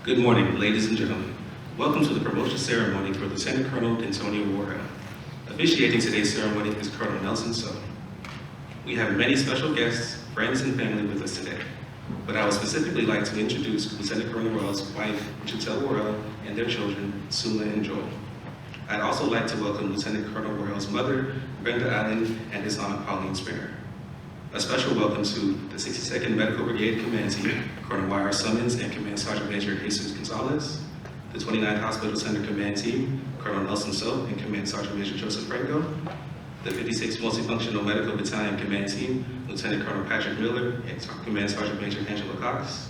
Good morning, ladies and gentlemen. Welcome to the promotion ceremony for Lieutenant Colonel Dentonio Worrell. Officiating today's ceremony is Colonel Nelson So. We have many special guests, friends, and family with us today, but I would specifically like to introduce Lieutenant Colonel Worrell's wife, Giselle Worrell, and their children, Sula and Joel. I'd also like to welcome Lieutenant Colonel Worrell's mother, Brenda Allen, and his aunt, Pauline Springer. A special welcome to the 62nd Medical Brigade Command Team, Colonel Y.R. Summons and Command Sergeant Major Jesus Gonzalez, the 29th Hospital Center Command Team, Colonel Nelson So and Command Sergeant Major Joseph Franco, the 56th Multifunctional Medical Battalion Command Team, Lieutenant Colonel Patrick Miller and Command Sergeant Major Angela Cox.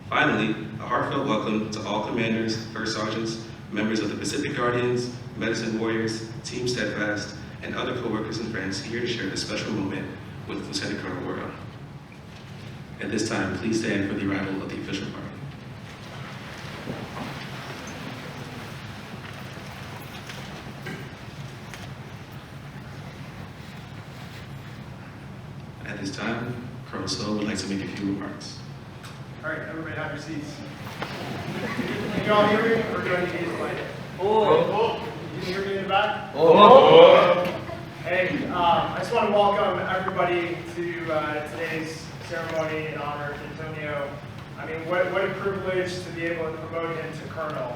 Finally, a heartfelt welcome to all commanders, first sergeants, members of the Pacific Guardians, Medicine Warriors, Team Steadfast, and other coworkers and friends here to share this special moment with Lieutenant Colonel Worrell. At this time, please stand for the arrival of the official party. At this time, Colonel So would like to make a few remarks. All right, everybody have your seats. Can you all hear me, or do I need to use the mic? You can hear me in the back? Hey, I just want to welcome everybody to today's ceremony in honor of Dentonio. I mean, what a privilege to be able to promote him to colonel.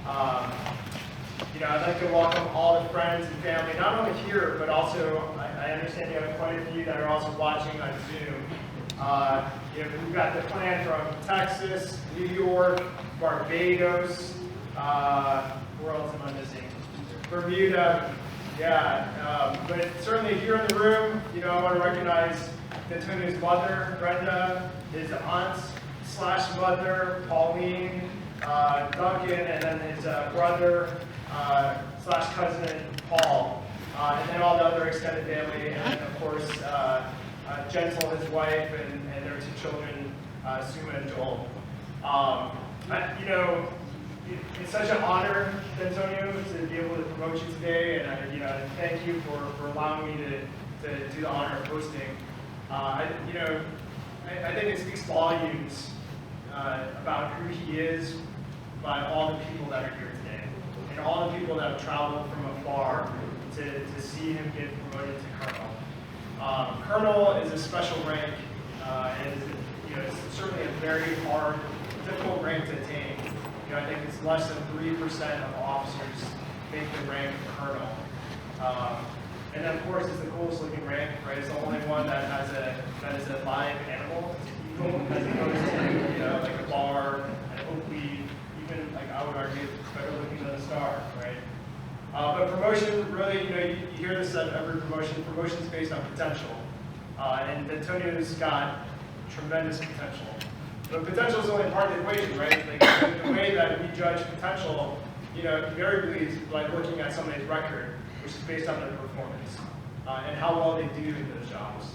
I'd like to welcome all the friends and family, not only here, but also, I understand you have quite a few that are also watching on Zoom. We've got the plan from Texas, New York, Barbados, where else am I missing? Bermuda. Yeah, but certainly here in the room, I want to recognize Dentonio's mother, Brenda, his aunt/mother, Pauline, Duncan, and then his brother/cousin, Paul, and then all the other extended family, and then of course, Gentle, his wife, and their two children, Suma and Joel. It's such an honor, Dentonio, to be able to promote you today, and thank you for allowing me to do the honor of hosting. I think it speaks volumes about who he is by all the people that are here today, and all the people that have traveled from afar to see him get promoted to colonel. Colonel is a special rank, and it's certainly a very hard, difficult rank to attain. I think it's less than 3% of officers make the rank of colonel. And then, of course, it's the coolest looking rank, right? It's the only one that is a live animal. It's eagle, as opposed to, like a bar, and hopefully, even, like I would argue, better looking than a star, right? But promotion, really, you hear this at every promotion. Promotion is based on potential. And Dentonio's got tremendous potential. But potential is only part of the equation, right? Like the way that we judge potential, invariably is by looking at somebody's record, which is based on their performance and how well they do in those jobs.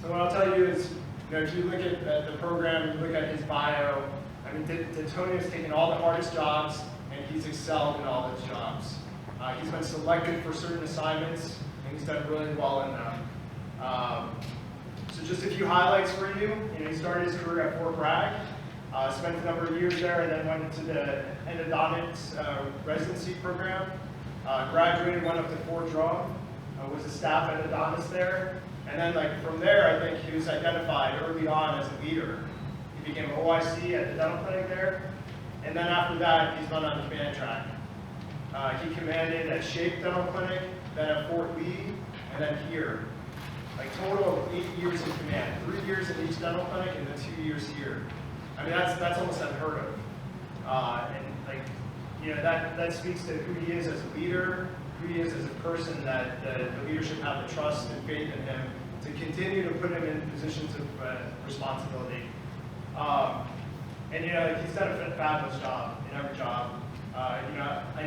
And what I'll tell you is, if you look at the program, you look at his bio, I mean, Dentonio's taken all the hardest jobs, and he's excelled in all those jobs. He's been selected for certain assignments, and he's done really well in them. So just a few highlights for you. He started his career at Fort Bragg, spent a number of years there, and then went into the endodontics residency program. Graduated, went up to Fort Drum, was a staff endodontist there, and then from there, I think he was identified early on as a leader. He became OIC at the dental clinic there, and then after that, he's gone on the command track. He commanded at Shape Dental Clinic, then at Fort Lee, and then here. Total of 8 years in command, 3 years in each dental clinic, and then 2 years here. I mean, that's almost unheard of. That speaks to who he is as a leader, who he is as a person, that the leadership have the trust and faith in him to continue to put him in positions of responsibility. He's done a fabulous job in every job. I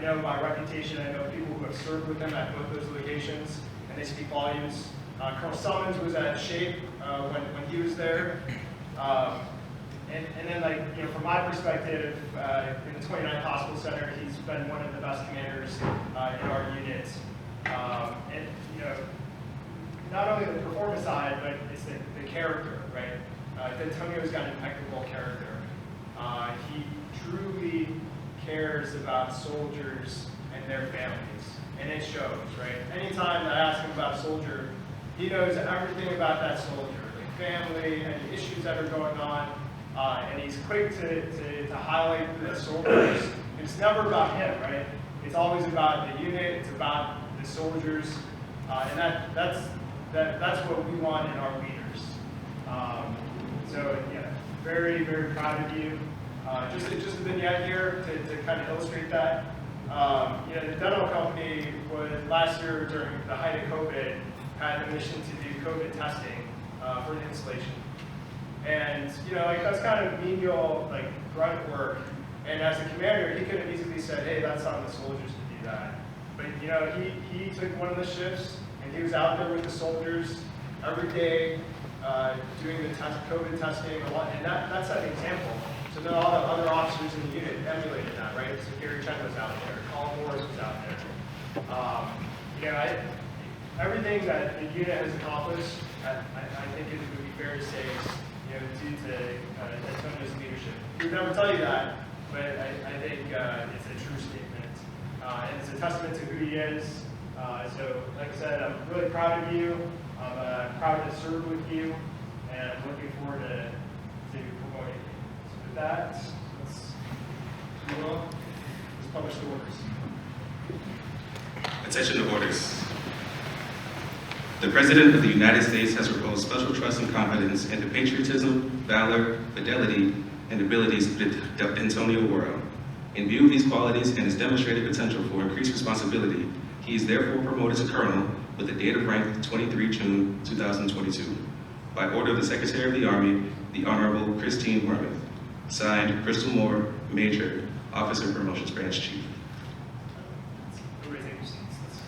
know by reputation, I know people who have served with him at both those locations, and they speak volumes. Colonel Summons was at Shape when he was there. And then, from my perspective, in the 29th Hospital Center, he's been one of the best commanders in our unit. Not only the performance side, but it's the character, right? Dentonio's got an impeccable character. cares about soldiers and their families, and it shows, right? Anytime I ask him about a soldier, he knows everything about that soldier, like family, any issues that are going on, and he's quick to highlight the soldiers. It's never about him, right? It's always about the unit, it's about the soldiers, and that's what we want in our leaders. So yeah, very, very proud of you. Just a vignette here to kind of illustrate that. The dental company was last year during the height of COVID had a mission to do COVID testing for the installation, and that's kind of menial, grunt work. And as a commander, he could have easily said, "Hey, that's on the soldiers to do that." But he took one of the shifts and he was out there with the soldiers every day doing the COVID testing, and that set an example. So then all the other officers in the unit emulated that, right? So Gary Chen was out there, Colin Morris was out there. Everything that the unit has accomplished, I think it would be fair to say, due to Dentonio's leadership. He would never tell you that, but I think it's a true statement, and it's a testament to who he is. So, like I said, I'm really proud of you. I'm proud to serve with you, and I'm looking forward to promoting you. So with that, let's publish the orders. Attention to orders. The President of the United States has reposed special trust and confidence in the patriotism, valor, fidelity, and abilities of Dentonio Worrell. In view of these qualities and his demonstrated potential for increased responsibility, he is therefore promoted to Colonel with a date of rank 23 June 2022. By order of the Secretary of the Army, the Honorable Christine Wormuth. Signed, Crystal Moore, Major, Officer Promotions Branch Chief. Everybody take your seats.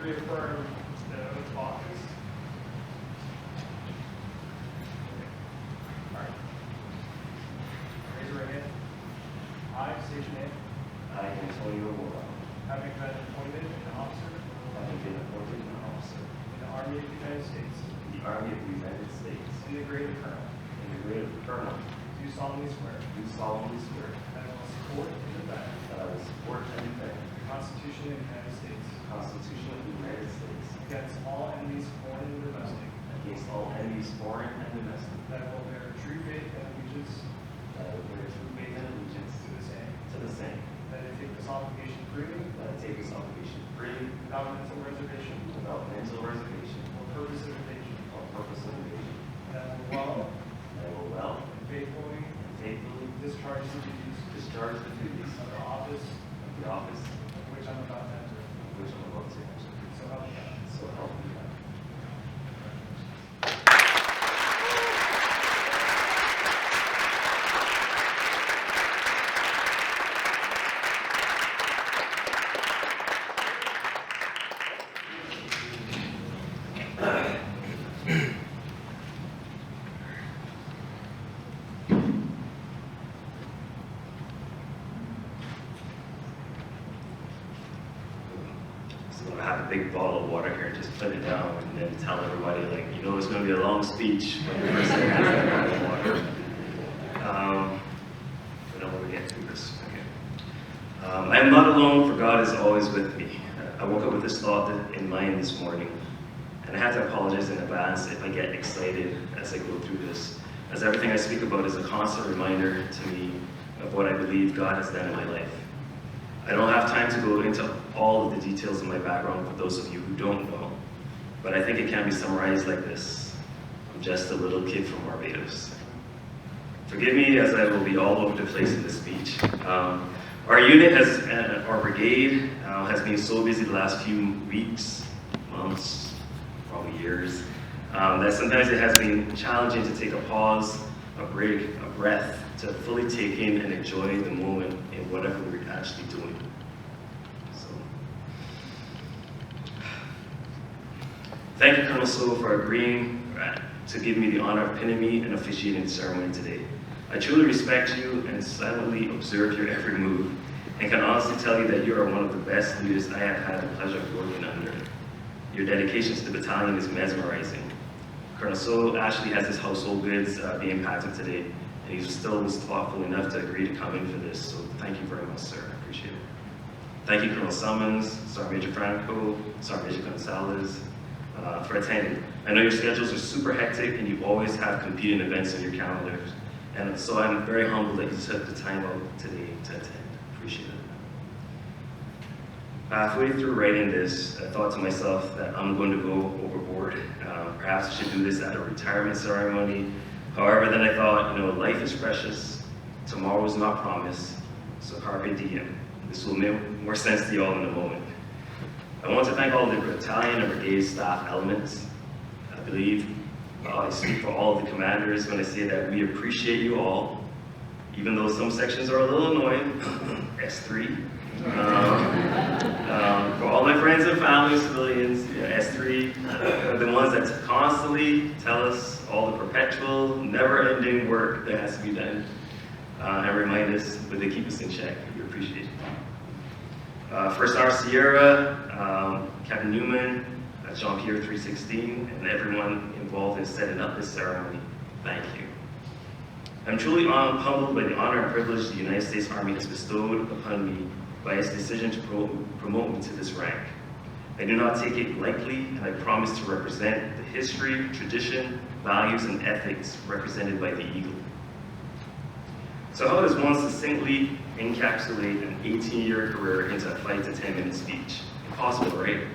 reaffirm the oath of office. All right. Raise your right hand. I state your name. I, Dentonio Worrell, Having been appointed an officer having been appointed an officer in the Army of the United States in the Army of the United States in the grade of colonel, in the grade of colonel, do solemnly swear do solemnly swear that I will support and defend that I will support and defend the Constitution of the United States the Constitution of the United States against all enemies, foreign and domestic, against all enemies, foreign and domestic, that I will bear true faith and allegiance that I will bear true faith and allegiance to the same, to the same, that I take this obligation freely that I take this obligation freely without mental reservation without mental reservation or purpose of evasion, or purpose of evasion, that I will well that I will well and faithfully and faithfully discharge the duties discharge the duties of the office of the office of which I'm about to enter. of which I'm about to enter. So help me God. So help me God. So I have a big bottle of water here, just put it down and then tell everybody, like, you know, it's going to be a long speech, but the first thing I have that bottle of water. But I'm going to get through this. Okay. I am not alone, for God is always with me. I woke up with this thought in mind this morning, and I had to apologize in advance if I get excited as I go through this, as everything I speak about is a constant reminder to me of what I believe God has done in my life. I don't have time to go into all of the details of my background for those of you who don't know, but I think it can be summarized like this. I'm just a little kid from Barbados. Forgive me as I will be all over the place in this speech. Our unit, our brigade, has been so busy the last few weeks, months, probably years, that sometimes it has been challenging to take a pause, a break, a breath, to fully take in and enjoy the moment in whatever we're actually doing. So, thank you, Colonel So, for agreeing to give me the honor of pinning me and officiating the ceremony today. I truly respect you and silently observe your every move, and can honestly tell you that you are one of the best leaders I have had the pleasure of working under. Your dedication to the battalion is mesmerizing. Colonel So actually has his household goods being packed up today, and he still was thoughtful enough to agree to come in for this, so thank you very much, sir. I appreciate it. Thank you, Colonel Summons, Sergeant Major Franco, Sergeant Major Gonzalez, for attending. I know your schedules are super hectic, and you always have competing events on your calendars, and so I'm very humbled that you took the time out today to attend. Appreciate it. Halfway through writing this, I thought to myself that I'm going to go overboard. Perhaps I should do this at a retirement ceremony. However, then I thought, you know, life is precious. Tomorrow is not promised. So carpe diem. This will make more sense to you all in a moment. I want to thank all the battalion and brigade staff elements. I believe I speak for all of the commanders when I say that we appreciate you all, even though some sections are a little annoying. S3. For all my friends and family, civilians, S3, the ones that constantly tell us all the perpetual, never-ending work that has to be done, and remind us, but they keep us in check. We appreciate it. First Sergeant Sierra, Captain Newman, Jean-Pierre 316, and everyone involved in setting up this ceremony, thank you. I'm truly humbled by the honor and privilege the United States Army has bestowed upon me by its decision to promote me to this rank. I do not take it lightly, and I promise to represent the history, tradition, values, and ethics represented by the Eagle. So how does one succinctly encapsulate an 18-year career into a 5 to 10-minute speech? Impossible, right?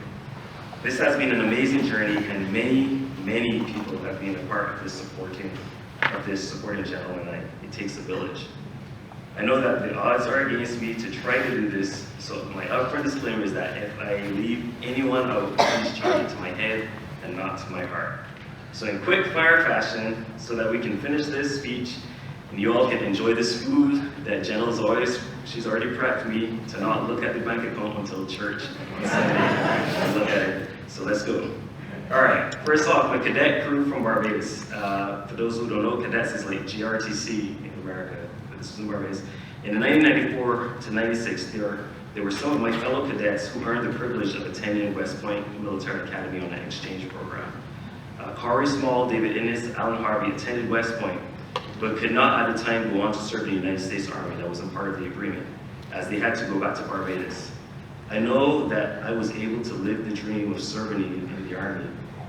This has been an amazing journey, and many people have been a part of this supporting gentleman. It takes a village. I know that the odds are against me to try to do this, so my upfront disclaimer is that if I leave anyone out, please charge it to my head and not to my heart. So in quick fire fashion, so that we can finish this speech And you all can enjoy this food that she's already prepped me to not look at the bank account until church on Sunday. And look at it. So let's go. All right, first off, the cadet crew from Barbados. For those who don't know, cadets is like GRTC in America, but this is in Barbados. In 1994 to 96, there were some of my fellow cadets who earned the privilege of attending West Point Military Academy on an exchange program. Corey Small, David Innes, Alan Harvey attended West Point, but could not at the time go on to serve in the United States Army. That wasn't part of the agreement, as they had to go back to Barbados. I know that I was able to live the dream of serving in the Army,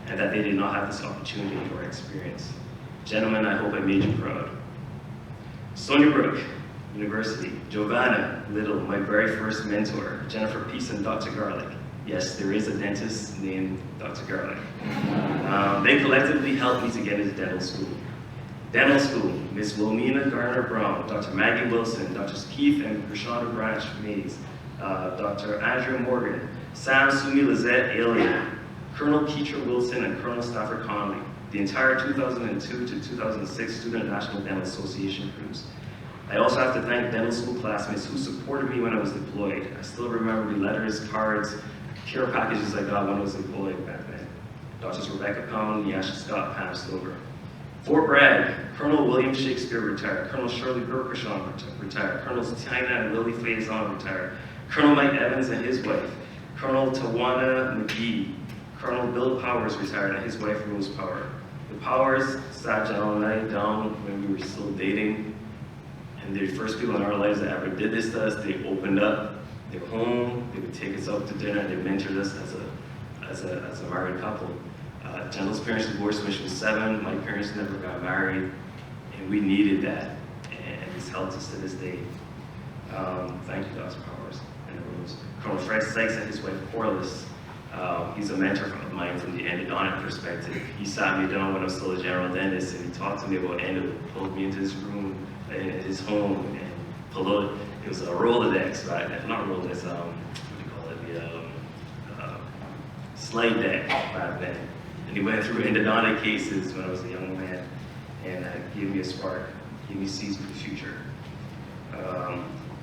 and that they did not have this opportunity or experience. Gentlemen, I hope I made you proud. Stony Brook University, Giovanna Little, my very first mentor, Jennifer Peace and Dr. Garlick. Yes, there is a dentist named Dr. Garlick. They collectively helped me to get into dental school. Dental school, Miss Wilmina Garner Brown, Dr. Maggie Wilson, Dr. Keith and Krishana Branch Mays, Dr. Andrea Morgan, Sam Sumi Lizette Alien, Colonel Keitra Wilson, and Colonel Stafford Conley, the entire 2002 to 2006 Student National Dental Association crews. I also have to thank dental school classmates who supported me when I was deployed. I still remember the letters, cards, care packages I got when I was deployed back then. Doctors Rebecca Pound, Yasha Scott, Pam Silver. Fort Bragg, Colonel William Shakespeare retired, Colonel Shirley Burkershaw retired, Colonels Tina and Lily Faison retired, Colonel Mike Evans and his wife, Colonel Tawana McGee, Colonel Bill Powers retired and his wife Rose Power. The Powers sat John and I down when we were still dating, and the first people in our lives that ever did this to us, they opened up their home, they would take us out to dinner, they mentored us as a married couple. Jennifer's parents divorced when she was 7, my parents never got married, and we needed that, and it's helped us to this day. Thank you, Dr. Powers and Rose. Colonel Fred Sykes and his wife Corliss. He's a mentor of mine from the endodontic perspective. He sat me down when I was still a general dentist, and he talked to me about endo, pulled me into his room, in his home, and pulled out, it was a Rolodex, right? Not Rolodex, what do you call it? The slide deck back then. And he went through endodontic cases when I was a young man, and gave me a spark, gave me seeds for the future.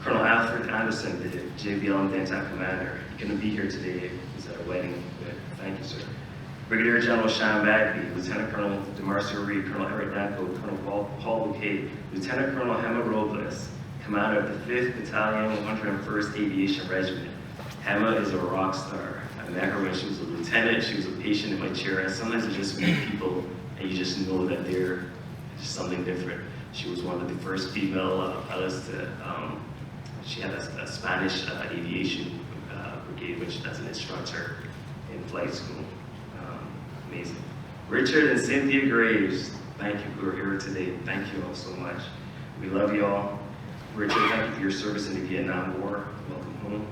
Colonel Alfred Anderson, the JBL and Dental Commander. He couldn't be here today. He's at a wedding, but thank you, sir. Brigadier General Sean Bagby, Lieutenant Colonel DeMarcio Reed, Colonel Eric Danko, Colonel Paul Bouquet, Lieutenant Colonel Hema Robles, Commander of the 5th Battalion, 101st Aviation Regiment. Hema is a rock star. I met her when she was a lieutenant. She was a patient in my chair, and sometimes you just meet people and you just know that they're just something different. She was one of the first female pilots to, she had a Spanish aviation brigade, which as an instructor in flight school. Amazing. Richard and Cynthia Graves, thank you who are here today. Thank you all so much. We love you all. Richard, thank you for your service in the Vietnam War. Welcome home.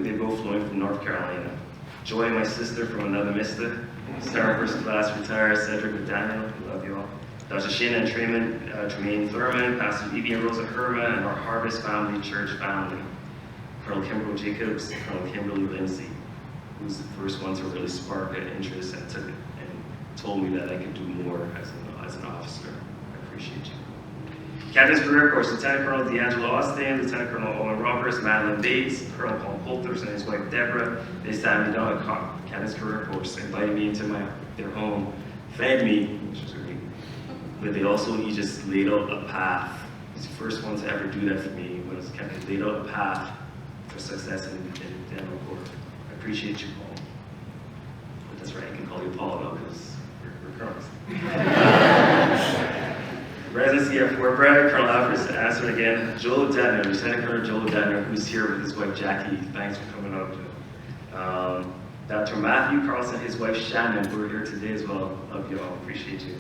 They're both flown from North Carolina. Joy, my sister from another mister. Sarah, first class, retired. Cedric McDaniel, we love you all. Dr. Shane and Tremaine Thurman, Pastor Vivian Rosa Herman, and our Harvest Family Church family. Colonel Kimberly Jacobs, Colonel Kimberly Lindsay, who's the first one to really spark an interest and told me that I could do more as an officer. I appreciate you. Captain's Career Course, Lieutenant Colonel D'Angelo Austin, Lieutenant Colonel Owen Roberts, Madeline Bates, Colonel Paul Coulters and his wife Deborah. They sat me down at Captain's Career Course, invited me into their home, fed me, which was great, but they also just laid out a path. He's the first one to ever do that for me, was Captain laid out a path for success in dental corps. I appreciate you, Paul. But that's right, I can call you Paul now because we're colonels. Residency at Fort Bragg, Colonel Alfred answered again. Joel Detner, Lieutenant Colonel Joel Detner, who's here with his wife Jackie. Thanks for coming up. Dr. Matthew Carlson, his wife Shannon, who are here today as well. Love you all, appreciate you.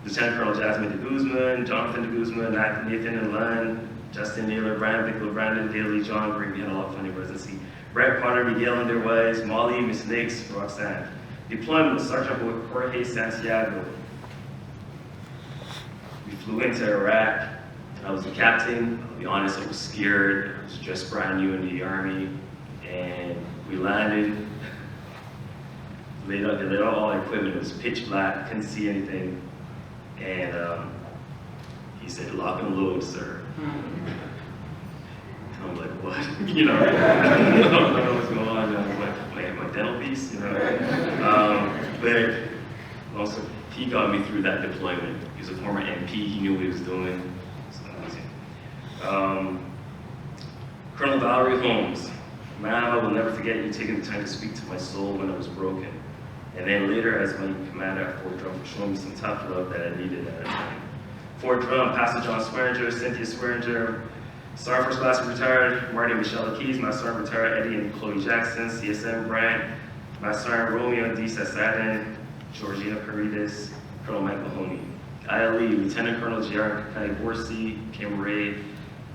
Lieutenant Colonel Jasmine de Guzman, Jonathan de Guzman, Nathan and Lund, Justin Naylor, Brandon Bickle, Brandon Daly, John Green. We had a lot of fun in residency. Brett Potter, Miguel and their wives, Molly, Miss Nix, Roxanne. Deployment, Sergeant Jorge Santiago. We flew into Iraq. I was the captain. I'll be honest, I was scared. I was just brand new in the Army. And we landed. They laid out all our equipment. It was pitch black, couldn't see anything. And he He said, lock and load, sir. I'm like, what? You know, I don't know what's going on. I was like, my dental piece, you know. But also, he got me through that deployment. He was a former MP. He knew what he was doing. So amazing. Colonel Valerie Holmes. Man, I will never forget you taking the time to speak to my soul when I was broken. And then later, as my commander at Fort Drum, for showing me some tough love that I needed at that time. Fort Drum, Pastor John Swearinger, Cynthia Swearinger, Sergeant First Class retired, Marty and Michelle Keys, my Sergeant retired, Eddie and Chloe Jackson, CSM Bryant, my Sergeant Romeo DCAS Sadin, Georgina Paredes, Colonel Mike Mahoney. ILE, Lieutenant Colonel J.R. Horsey, Kim Ray,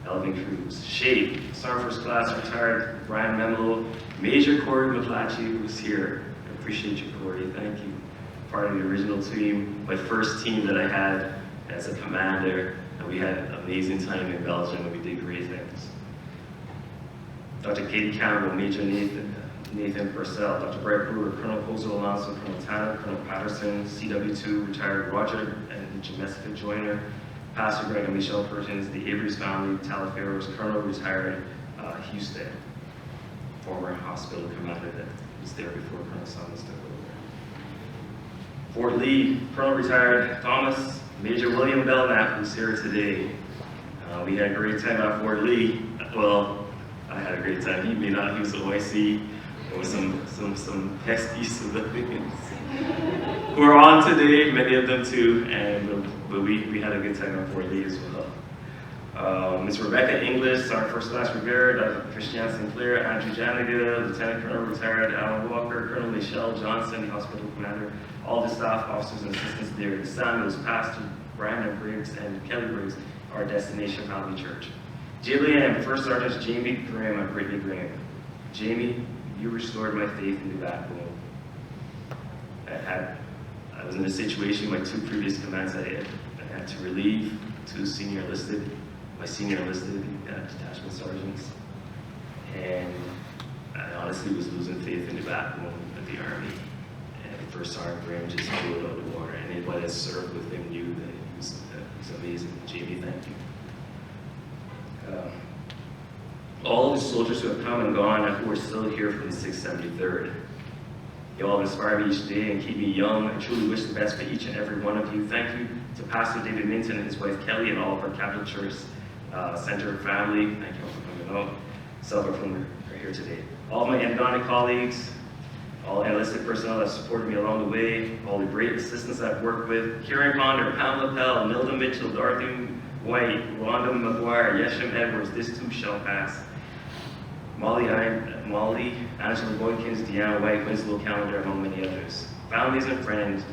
Elvin Cruz. Shape, Sergeant First Class retired, Brian Memelo, Major Corey McClatchy, who's here. I appreciate you, Corey, thank you. Part of the original team, my first team that I had as a commander, and we had an amazing time in Belgium and we did great things. Dr. Katie Campbell, Major Nathan Purcell, Dr. Brett Brewer, Colonel Kozo Alonso, Colonel Tanner, Colonel Patterson, CW2, retired Roger and Jessica Joyner, Pastor Greg and Michelle Perkins, the Avery's family, Talaferro's Colonel, retired Houston, former hospital commander that was there before Colonel Simon took over. Fort Lee, Colonel retired Thomas, Major William Belknap, who's here today. We had a great time at Fort Lee. Well, I had a great time. He may not. He was OIC. There was some pesky civilians who are on today, many of them too, but we had a good time at Fort Lee as well. Ms. Rebecca English, Sergeant First Class Rivera, Dr. Christian Sinclair, Andrew Janiga, Lieutenant Colonel retired Alan Walker, Colonel Michelle Johnson, the hospital commander, all the staff, officers, and assistants there, the Samuels, Pastor Brandon Briggs, and Kelly Briggs, our Destination Family Church. JLM, First Sergeant Jamie Graham and Brittany Graham. Jamie, you restored my faith in the backbone. I was in a situation, my two previous commands, I had to relieve two senior enlisted, my senior enlisted detachment sergeants, and I honestly was losing faith in the backbone of the Army. And First Sergeant Graham just blew it out of the water, and anybody that served with him knew that it was amazing. Jamie, thank you. All of the soldiers who have come and gone and who are still here from the 673rd. You all inspire me each day and keep me young. I truly wish the best for each and every one of you. Thank you to Pastor David Minton and his wife Kelly and all of our Catholic Church Center family. Thank you all for coming out. Celebrate from here today. All of my Andonic colleagues, all enlisted personnel that supported me along the way, all the great assistants I've worked with, Kieran Ponder, Pamela Pell, Nilda Mitchell, Dorothy White, Rhonda McGuire, Yesham Edwards, this too shall pass. Molly, Angela Boykins, Deanna White, Winslow Calendar, among many others. Families and friends,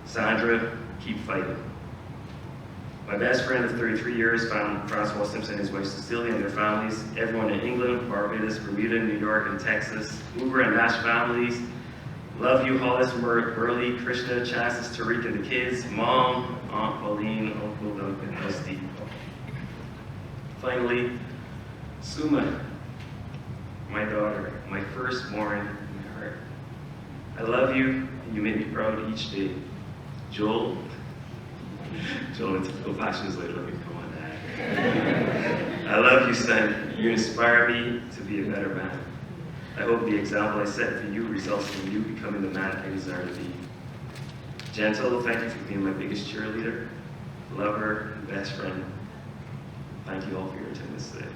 Sandra, keep fighting. My best friend of 33 years, Francois Simpson, his wife Cecilia, and their families, everyone in England, Barbados, Bermuda, New York, and Texas, Uber and Nash families. Love you, Hollis, Burley, Krishna, Chances, Tariq, and the kids, Mom, Aunt Pauline, Uncle Duncan, and Steve. Finally, Suma, my daughter, my firstborn in my heart. I love you, and you make me proud each day. Joel, in typical fashion, is like, let me come on, Dad. I love you, son. You inspire me to be a better man. I hope the example I set for you results in you becoming the man I desire to be. Gentle, thank you for being my biggest cheerleader, lover, and best friend. Thank you all for your attendance today.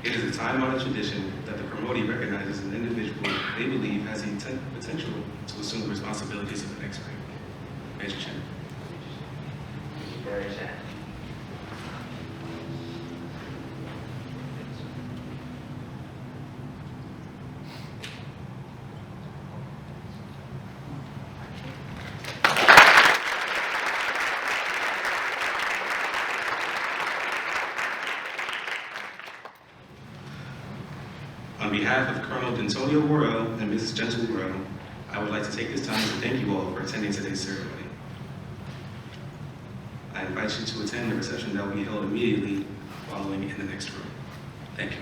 It is a time-honored tradition that the promotee recognizes an individual they believe has the potential to assume the responsibilities of the next rank. Major Chen. Very Chen. On behalf of Colonel Dentonio Worrell and Mrs. Gentle Worrell, I would like to take this time to thank you all for attending today's ceremony. I invite you to attend the reception that will be held immediately following in the next room. Thank you.